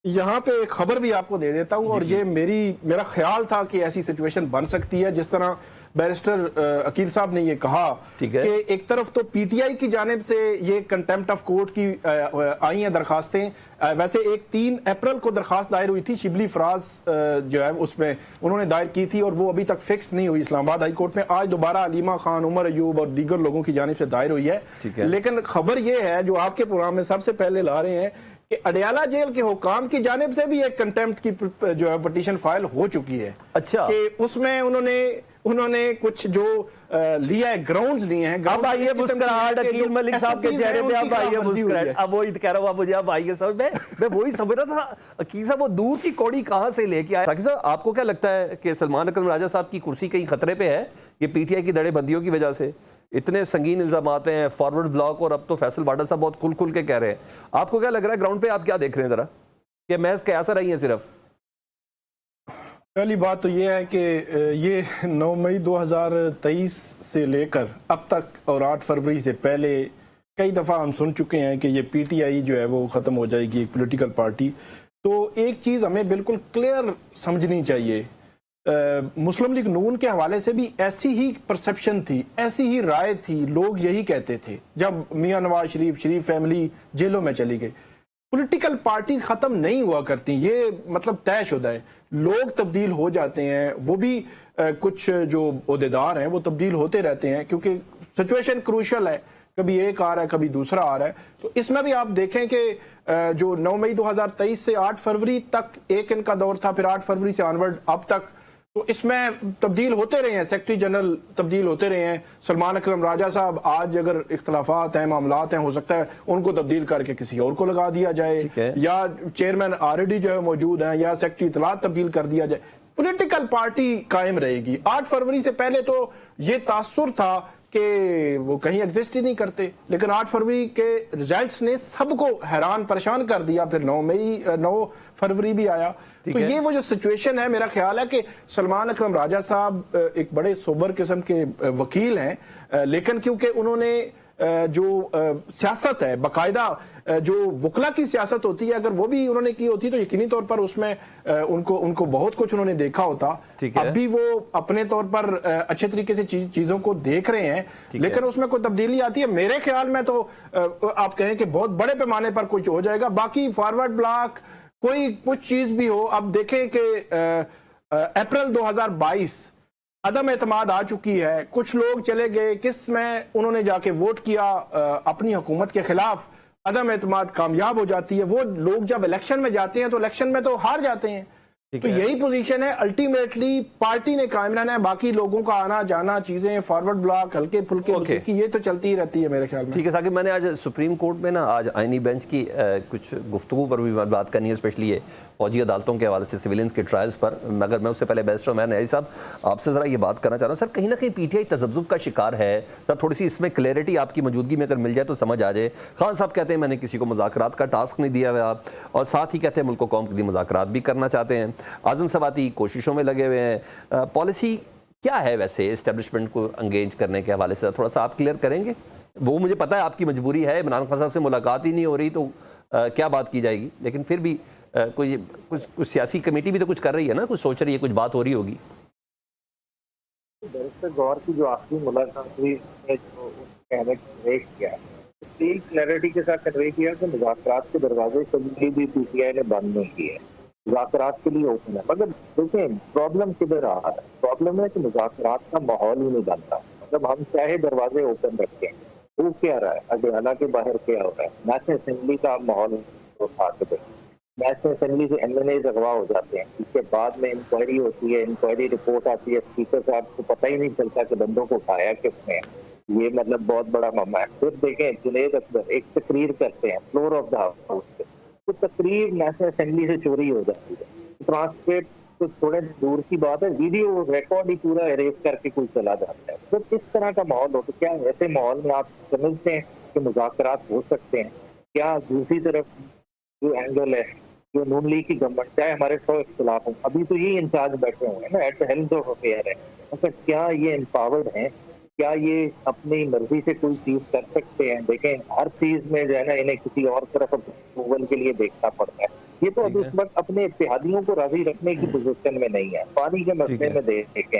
یہاں پہ ایک خبر بھی آپ کو دے دیتا ہوں، اور یہ میرا خیال تھا کہ ایسی سچویشن بن سکتی ہے جس طرح بیرسٹر عقیل صاحب نے یہ کہا کہ ایک طرف تو پی ٹی آئی کی جانب سے یہ کنٹیمپٹ آف کورٹ کی آئی ہیں درخواستیں. ویسے ایک 3 اپریل کو درخواست دائر ہوئی تھی، شبلی فراز جو ہے اس میں انہوں نے دائر کی تھی، اور وہ ابھی تک فکس نہیں ہوئی اسلام آباد ہائی کورٹ میں. آج دوبارہ علیمہ خان، عمر ایوب اور دیگر لوگوں کی جانب سے دائر ہوئی ہے. لیکن خبر یہ ہے جو آپ کے پروگرام میں سب سے پہلے لا رہے ہیں کہ اڈیالہ جیل کے حکام کی جانب سے بھی ایک کنٹیمپٹ کی جو ہے پٹیشن فائل ہو چکی ہے. اچھا، کہ اس میں انہوں نے کچھ جو لیا ہے، گراؤنڈز لیے ہیں. اب آئیے مسکراہٹ عقیل ملک صاحب کے چہرے پہ، اب آئیے مسکراہٹ. اب وہی کہہ رہا ہوں، اب مجھے اب آئیے سمجھ میں وہی سمجھ رہا تھا عقیل صاحب وہ دور کی کوڑی کہاں سے لے کے آئے. عقیل صاحب آپ کو کیا لگتا ہے کہ سلمان اکرم راجہ صاحب کی کرسی کہیں خطرے پہ ہے یہ پی ٹی آئی کی دڑے بندیوں کی وجہ سے؟ اتنے سنگین الزامات ہیں، فارورڈ بلاک، اور اب تو فیصل واڈا صاحب بہت کھل کے کہہ رہے ہیں. آپ کو کیا لگ رہا ہے گراؤنڈ پہ آپ کیا دیکھ رہے ہیں ذرا، کہ محض قیاس رہی ہیں صرف؟ پہلی بات تو یہ ہے کہ یہ 9 مئی 2023 سے لے کر اب تک اور 8 فروری سے پہلے کئی دفعہ ہم سن چکے ہیں کہ یہ پی ٹی آئی جو ہے وہ ختم ہو جائے گی، ایک پولیٹیکل پارٹی. تو ایک چیز ہمیں بالکل کلیئر سمجھنی چاہیے، مسلم لیگ نون کے حوالے سے بھی ایسی ہی پرسپشن تھی، ایسی ہی رائے تھی، لوگ یہی کہتے تھے جب میاں نواز شریف فیملی جیلوں میں چلی گئی. پولیٹیکل پارٹیز ختم نہیں ہوا کرتی، یہ مطلب طے شدہ ہے. لوگ تبدیل ہو جاتے ہیں، وہ بھی کچھ جو عہدیدار ہیں وہ تبدیل ہوتے رہتے ہیں، کیونکہ سچویشن کروشل ہے، کبھی ایک آ رہا ہے کبھی دوسرا آ رہا ہے. تو اس میں بھی آپ دیکھیں کہ جو 9 مئی 2023 سے 8 فروری تک ایک ان کا دور تھا، پھر 8 فروری سے آنورڈ اب تک، تو اس میں تبدیل ہوتے رہے ہیں، سیکرٹری جنرل تبدیل ہوتے رہے ہیں. سلمان اکرم راجہ صاحب آج اگر اختلافات ہیں، معاملات ہیں، ہو سکتا ہے ان کو تبدیل کر کے کسی اور کو لگا دیا جائے، یا چیئرمین آلریڈی جو ہے موجود ہیں، یا سیکرٹری اطلاعات تبدیل کر دیا جائے. پولیٹیکل پارٹی قائم رہے گی. 8 فروری سے پہلے تو یہ تاثر تھا کہ وہ کہیں ایگزسٹ ہی نہیں کرتے، لیکن 8 فروری کے ریزلٹس نے سب کو حیران پریشان کر دیا. پھر 9 فروری بھی آیا. تو یہ وہ جو سچویشن ہے، میرا خیال ہے کہ سلمان اکرم راجہ صاحب ایک بڑے سوبر قسم کے وکیل ہیں، لیکن کیونکہ انہوں نے جو سیاست ہے، باقاعدہ جو وکلا کی سیاست ہوتی ہے، اگر وہ بھی انہوں نے کی ہوتی تو یقینی طور پر اس میں ان کو بہت کچھ انہوں نے دیکھا ہوتا. اب بھی وہ اپنے طور پر اچھے طریقے سے چیزوں کو دیکھ رہے ہیں، لیکن اس میں کوئی تبدیلی آتی ہے میرے خیال میں تو آپ کہیں کہ بہت بڑے پیمانے پر کچھ ہو جائے گا. باقی فارورڈ بلاک کوئی کچھ چیز بھی ہو، اب دیکھیں کہ اپریل 2022 عدم اعتماد آ چکی ہے. کچھ لوگ چلے گئے، کس میں انہوں نے جا کے ووٹ کیا اپنی حکومت کے خلاف. عدم اعتماد کامیاب ہو جاتی ہے. وہ لوگ جب الیکشن میں جاتے ہیں تو الیکشن میں تو ہار جاتے ہیں. تو یہی پوزیشن ہے، الٹیمیٹلی پارٹی نے قائم رہنا ہے. باقی لوگوں کا آنا جانا، چیزیں فارورڈ بلاک، ہلکے پھلکے موسیقی، یہ تو چلتی ہی رہتی ہے میرے خیال میں. ٹھیک ہے ثاقب، میں نے آج سپریم کورٹ میں نا آج آئینی بینچ کی کچھ گفتگو پر بھی بات کرنی ہے، اسپیشلی یہ فوجی عدالتوں کے حوالے سے، سویلینز کے ٹرائلز پر. مگر میں اس سے پہلے بیرسٹر عمیر نیازی صاحب آپ سے ذرا یہ بات کرنا چاہ رہا ہوں. سر کہیں نہ کہیں پی ٹی آئی تذبذب کا شکار ہے، سر تھوڑی سی اس میں کلیئرٹی آپ کی موجودگی میں اگر مل جائے تو سمجھ آ جائے. خان صاحب کہتے ہیں میں نے کسی کو مذاکرات کا ٹاسک نہیں دیا ہوا، اور ساتھ ہی کہتے ہیں ملک و قوم کے لیے مذاکرات بھی کرنا چاہتے ہیں. اعظم سواتی کوششوں میں لگے ہوئے ہیں. پالیسی کیا ہے ویسے اسٹیبلشمنٹ کو انگیج کرنے کے حوالے سے؟ تھوڑا سا آپ کلیئر کریں گے. وہ مجھے پتا ہے آپ کی مجبوری ہے، عمران خان صاحب سے ملاقات ہی نہیں ہو رہی تو کیا بات کی جائے گی، لیکن پھر بھی کچھ سیاسی کمیٹی بھی تو کچھ کر رہی ہے نا، کچھ سوچ رہی ہے، کچھ بات ہو رہی ہوگی. بیرسٹر گور کی جو آخری ملاقات ہوئی ہے، جو کہنے کنوے کیا کلیئرٹی کے ساتھ کنوے کیا کہ مذاکرات کے دروازے کبھی بھی پی ٹی آئی نے بند نہیں کیے، مذاکرات کے لیے اوپن ہے. مگر دیکھیں پرابلم کدھر آ رہا ہے؟ پرابلم ہے کہ مذاکرات کا ماحول ہی نہیں بنتا. مطلب ہم چاہے دروازے اوپن رکھیں، وہ کیا رہا ہے؟ اڈیالہ کے باہر کیا ہو رہا ہے؟ نیشنل اسمبلی کا ماحول اٹھا کے دیکھیں، نیشنل اسمبلی سے ایم این اے اغوا ہو جاتے ہیں، اس کے بعد میں انکوائری ہوتی ہے، انکوائری رپورٹ آتی ہے، اسپیکر صاحب کو پتہ ہی نہیں چلتا کہ بندوں کو اٹھایا کس نے. یہ مطلب بہت بڑا معاملہ ہے. پھر دیکھیں جنید اکبر ایک تقریر کرتے ہیں فلور آف دا ہاؤس پہ، تو تقریر نیشنل اسمبلی سے چوری ہو جاتی ہے. ٹرانسکرپٹ تو تھوڑے دور کی بات ہے، ویڈیو ریکارڈ ہی پورا اریز کر کے کوئی چلا جاتا ہے. تو اس طرح کا ماحول ہو تو کیا ایسے ماحول میں آپ سمجھتے ہیں کہ مذاکرات ہو سکتے ہیں؟ کیا دوسری طرف جو اینگل ہے، جو نون لیگ کی گورنمنٹ، چاہے ہمارے 100 اختلاف ہوں، ابھی تو یہ انچارج بیٹھے ہوئے ہیں نا، at the helm of affair ہے. مگر کیا یہ امپاورڈ ہیں؟ کیا یہ اپنی مرضی سے کوئی چیز کر سکتے ہیں؟ دیکھیں ہر چیز میں جو ہے نا انہیں کسی اور طرف اپروول کے لیے دیکھنا پڑتا ہے. یہ تو اب اس وقت اپنے اتحادیوں کو راضی رکھنے کی پوزیشن میں نہیں ہے. پانی کے مسئلے میں دیکھیں